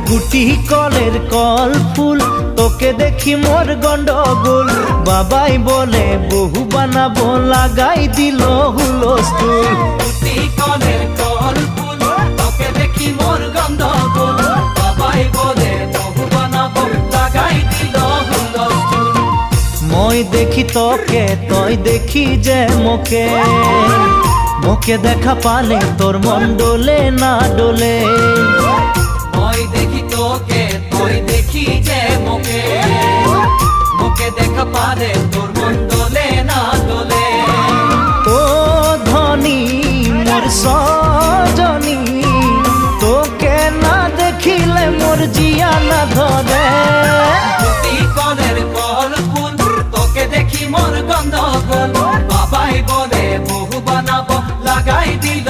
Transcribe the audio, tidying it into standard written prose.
গুটি কলের কল ফুল তোকে দেখি মোর গন্ডগোল বাবাই বলে বহু বানাবো লাগাই দিল হুলস্থুল গুটি কলের কল ফুল তোকে দেখি মোর গন্ডগোল বাবাই বলে বহু বানাবো লাগাই দিল হুলস্থুল মই দেখি তোকে তই দেখি যে মোকে মোকে দেখা পালে তোর মন ডোলে না ডোলে মই দেখি তোকে তুই দেখি যে মোকে মোকে দেখা পারে তোর মন দোলে না দোলে ও ধনী মোর সজনী তোকে না দেখিলে মোর জিয়া না ধরে গুটি কলের কল ফুল তোকে দেখি মোর গন্ধগোল বাবাই বলে বহু বানাবো লাগাই দিল